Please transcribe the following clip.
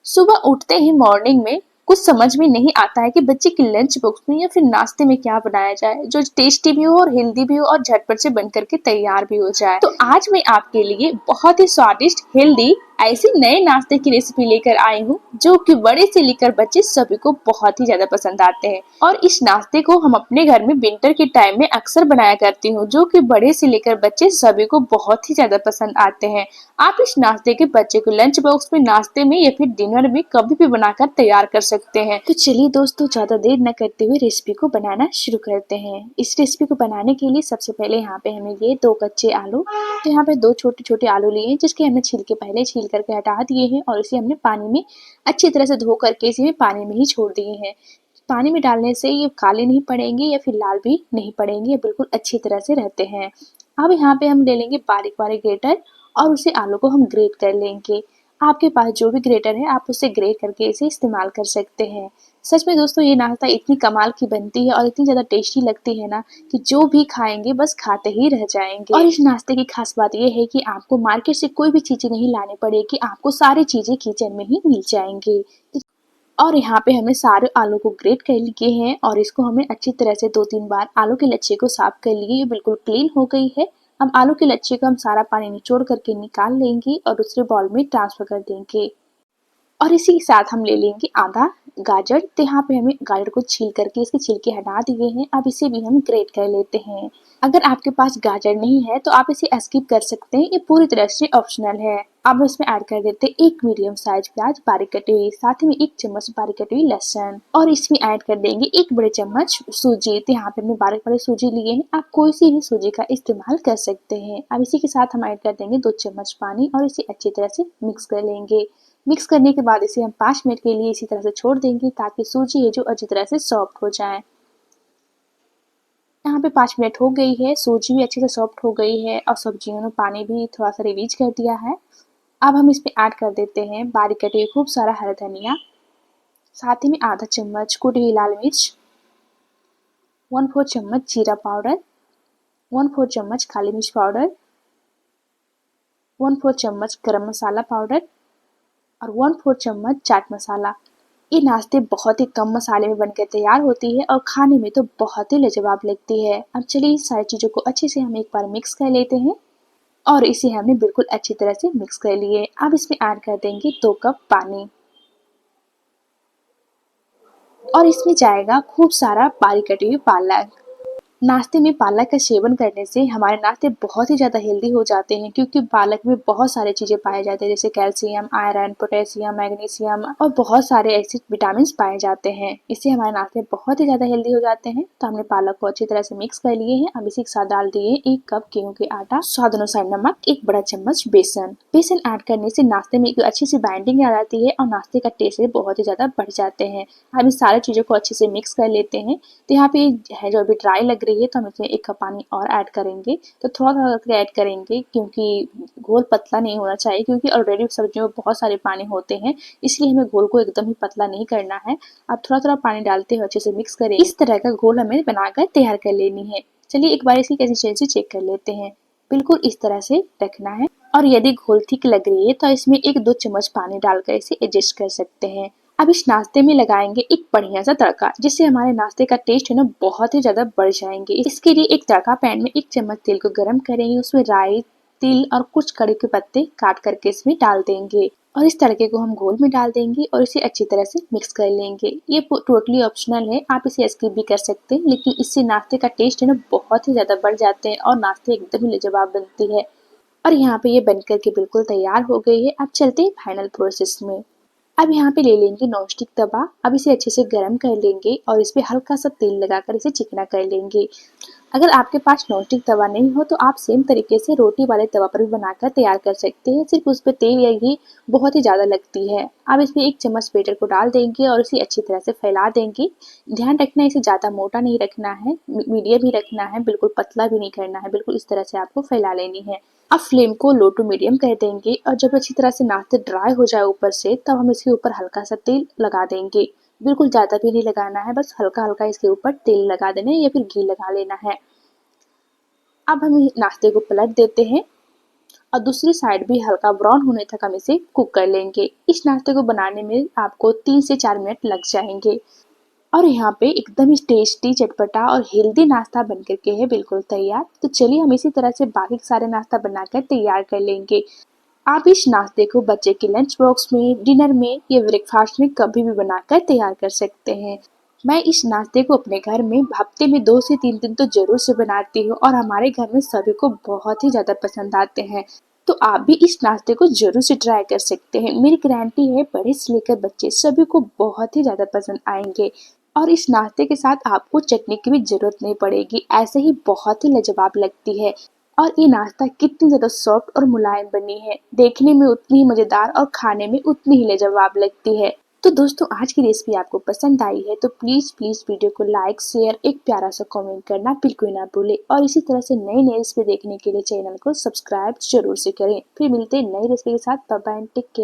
सुबह उठते ही मॉर्निंग में कुछ समझ में नहीं आता है कि बच्चे की लंच बॉक्स में या फिर नाश्ते में क्या बनाया जाए जो टेस्टी भी हो और हेल्दी भी हो और झटपट से बनकर के तैयार भी हो जाए। तो आज मैं आपके लिए बहुत ही स्वादिष्ट हेल्दी ऐसे नए नाश्ते की रेसिपी लेकर आई हूँ जो कि बड़े से लेकर बच्चे सभी को बहुत ही ज्यादा पसंद आते हैं। और इस नाश्ते को हम अपने घर में विंटर के टाइम में अक्सर बनाया करती हूँ जो कि बड़े से लेकर बच्चे सभी को बहुत ही ज्यादा पसंद आते हैं। आप इस नाश्ते के बच्चे को लंच बॉक्स में, नाश्ते में या फिर डिनर में कभी भी बनाकर तैयार कर सकते हैं। तो चलिए दोस्तों, ज्यादा देर न करते हुए रेसिपी को बनाना शुरू करते हैं। इस रेसिपी को बनाने के लिए सबसे पहले यहाँ पे हमें ये 2 कच्चे आलू, तो यहाँ पे 2 छोटे छोटे आलू लिए जिसके हमने छिलके पहले छील करके हटा दिए हैं और इसे हमने पानी में अच्छी तरह से धो करके इसे पानी में ही छोड़ दिए हैं। पानी में डालने से ये काले नहीं पड़ेंगे या फिर लाल भी नहीं पड़ेंगे, ये बिल्कुल अच्छी तरह से रहते हैं। अब यहाँ पे हम ले लेंगे बारीक बारीक ग्रेटर और उसे आलू को हम ग्रेट कर लेंगे। आपके पास जो भी ग्रेटर है आप उसे ग्रेट करके इसे इस्तेमाल कर सकते हैं। सच में दोस्तों, ये नाश्ता इतनी कमाल की बनती है और इतनी ज़्यादा टेस्टी लगती है ना कि जो भी खाएंगे बस खाते ही रह जाएंगे। और इस नाश्ते की खास बात ये है कि आपको मार्केट से कोई भी चीज़ें नहीं लानी पड़ेगी, आपको सारी चीज़ें किचन में ही मिल जाएंगी। और यहाँ पे हमने सारे आलू को ग्रेट कर लिए हैं और इसको हमें अच्छी तरह से 2-3 बार आलू के लच्छे को साफ कर लिए। ये बिल्कुल क्लीन हो गई है। अब आलू के लच्छे को हम सारा पानी निचोड़ करके निकाल लेंगे और दूसरे बाउल में ट्रांसफर कर देंगे। और इसी के साथ हम ले लेंगे आधा गाजर। तो यहाँ पे हमें गाजर को छील करके इसके छिलके हटा दिए हैं। अब इसे भी हम ग्रेट कर लेते हैं। अगर आपके पास गाजर नहीं है तो आप इसे स्किप कर सकते हैं, ये पूरी तरह से ऑप्शनल है। अब इसमें ऐड कर देते हैं 1 मीडियम साइज प्याज बारीक कटी हुई, साथ ही में 1 चम्मच बारीक कटी हुई लहसुन और इसमें ऐड कर देंगे 1 बड़े चम्मच सूजी। तो यहाँ पे हमने बारीक बारीक सूजी लिए हैं, आप कोई सी भी सूजी का इस्तेमाल कर सकते हैं। अब इसी के साथ हम ऐड कर देंगे 2 चम्मच पानी और इसे अच्छी तरह से मिक्स कर लेंगे। मिक्स करने के बाद इसे हम 5 मिनट के लिए इसी तरह से छोड़ देंगे ताकि सूजी है जो अच्छी तरह से सॉफ्ट हो जाए। यहाँ पे 5 मिनट हो गई है, सूजी भी अच्छे से सॉफ्ट हो गई है और सब्जियों में पानी भी थोड़ा सा रिलीज कर दिया है। अब हम इसमें ऐड कर देते हैं बारीक कटी हुई खूब सारा हरा धनिया, साथ ही में आधा चम्मच कुटी हुई लाल मिर्च, 1/4 चम्मच जीरा पाउडर, 1/4 चम्मच काली मिर्च पाउडर, 1/4 चम्मच गरम मसाला पाउडर और 1/4 चम्मच चाट मसाला। ये नाश्ते बहुत ही कम मसाले में बनकर तैयार होती है और खाने में तो बहुत ही लाजवाब लगती है। अब चलिए इस सारी चीज़ों को अच्छे से हम एक बार मिक्स कर लेते हैं और इसे हमने बिल्कुल अच्छी तरह से मिक्स कर लिए। अब इसमें ऐड कर देंगे 2 कप पानी और इसमें जाएगा खूब सारा बारीक कटी हुई पालक। नाश्ते में पालक का सेवन करने से हमारे नाश्ते बहुत ही ज़्यादा हेल्दी हो जाते हैं क्योंकि पालक में बहुत सारी चीज़ें पाए जाते हैं जैसे कैल्शियम, आयरन, पोटेशियम, मैग्नीशियम और बहुत सारे ऐसे विटामिन पाए जाते हैं। इससे हमारे नाश्ते बहुत ही ज़्यादा हेल्दी हो जाते हैं। तो हमने पालक को अच्छी तरह से मिक्स कर लिए हैं। अब इसी के साथ डाल दिए 1 कप गेहूं के आटा, स्वाद अनुसार नमक, 1 बड़ा चम्मच बेसन। बेसन ऐड करने से नाश्ते में एक अच्छी सी बाइंडिंग आ जाती है और नाश्ते का टेस्ट बहुत ही ज़्यादा बढ़ जाते हैं। हम इस सारी चीज़ों को अच्छे से मिक्स कर लेते हैं। तो यहाँ पे है जो अभी ड्राई लग रही है तो हम इसमें 1 कप पानी और ऐड करेंगे। तो थोड़ा-थोड़ा करके ऐड करेंगे क्योंकि घोल पतला नहीं होना चाहिए क्योंकि ऑलरेडी सब्जियों में बहुत सारे पानी होते हैं, इसलिए हमें घोल को एकदम ही पतला नहीं करना है। अब थोड़ा-थोड़ा पानी डालते हुए अच्छे से मिक्स करें। इस तरह का घोल हमें बनाकर तैयार कर लेनी है। चलिए एक बार इसकी कंसिस्टेंसी चेक कर लेते हैं। बिल्कुल इस तरह से रखना है और यदि घोल थिक लग रही है तो इसमें 1-2 चम्मच पानी डालकर इसे एडजस्ट कर सकते हैं। अब इस नाश्ते में लगाएंगे एक बढ़िया सा तड़का जिससे हमारे नाश्ते का टेस्ट है ना बहुत ही ज्यादा बढ़ जाएंगे। इसके लिए एक तड़का पैन में 1 चम्मच तेल को गरम करेंगे, उसमें राई, तिल और कुछ कड़ी के पत्ते काट करके इसमें डाल देंगे और इस तड़के को हम घोल में डाल देंगे और इसे अच्छी तरह से मिक्स कर लेंगे। ये टोटली ऑप्शनल है, आप इसे स्किप भी कर सकते हैं, लेकिन इससे नाश्ते का टेस्ट है ना बहुत ही ज्यादा बढ़ जाते हैं और नाश्ते एकदम ही लाजवाब बनती है। और यहाँ पे ये बनकर के बिल्कुल तैयार हो गई है। अब चलते हैं फाइनल प्रोसेस में। अब यहाँ पे ले लेंगे नॉनस्टिक तवा। अब इसे अच्छे से गर्म कर लेंगे और इस पे हल्का सा तेल लगाकर इसे चिकना कर लेंगे। अगर आपके पास नॉनस्टिक तवा नहीं हो तो आप सेम तरीके से रोटी वाले तवा पर भी बनाकर तैयार कर सकते हैं, सिर्फ उस पर तेल या घी बहुत ही ज़्यादा लगती है। अब इसमें 1 चम्मच बैटर को डाल देंगे और इसे अच्छी तरह से फैला देंगे। ध्यान रखना है इसे ज़्यादा मोटा नहीं रखना है, मीडियम ही रखना है, बिल्कुल पतला भी नहीं करना है, बिल्कुल इस तरह से आपको फैला लेनी है। अब फ्लेम को लो टू मीडियम कर देंगे और जब अच्छी तरह से नाश्ते ड्राई हो जाए ऊपर से तब हम इसके ऊपर हल्का सा तेल लगा देंगे। बिल्कुल ज़्यादा भी नहीं लगाना है, बस हल्का हल्का इसके ऊपर तेल लगा देना है या फिर घी लगा लेना है। अब हम नाश्ते को पलट देते हैं और दूसरी साइड भी हल्का ब्राउन होने तक हम इसे कुक कर लेंगे। इस नाश्ते को बनाने में आपको 3 से 4 मिनट लग जाएंगे। और यहाँ पे एकदम ही टेस्टी, चटपटा और हेल्दी नाश्ता बन करके है बिल्कुल तैयार। तो चलिए हम इसी तरह से बाकी सारे नाश्ता बनाकर तैयार कर लेंगे। आप इस नाश्ते को बच्चे के लंच बॉक्स में, डिनर में या ब्रेकफास्ट में कभी भी बनाकर तैयार कर सकते हैं। मैं इस नाश्ते को अपने घर में हफ्ते में 2 से 3 दिन तो जरूर से बनाती हूँ और हमारे घर में सभी को बहुत ही ज्यादा पसंद आते हैं। तो आप भी इस नाश्ते को जरूर से ट्राई कर सकते हैं। मेरी गारंटी है बड़े से लेकर बच्चे सभी को बहुत ही ज्यादा पसंद आएंगे। और इस नाश्ते के साथ आपको चटनी की भी जरूरत नहीं पड़ेगी, ऐसे ही बहुत ही लाजवाब लगती है। और ये नाश्ता कितनी ज्यादा सॉफ्ट और मुलायम बनी है, देखने में उतनी ही मजेदार और खाने में उतनी ही लाजवाब लगती है। तो दोस्तों आज की रेसिपी आपको पसंद आई है तो प्लीज प्लीज वीडियो को लाइक, शेयर, एक प्यारा सा कमेंट करना बिल्कुल ना भूले। और इसी तरह से नई नई रेसिपी देखने के लिए चैनल को सब्सक्राइब जरूर से करें। फिर मिलते हैं नई रेसिपी के साथ। Bye bye, take care.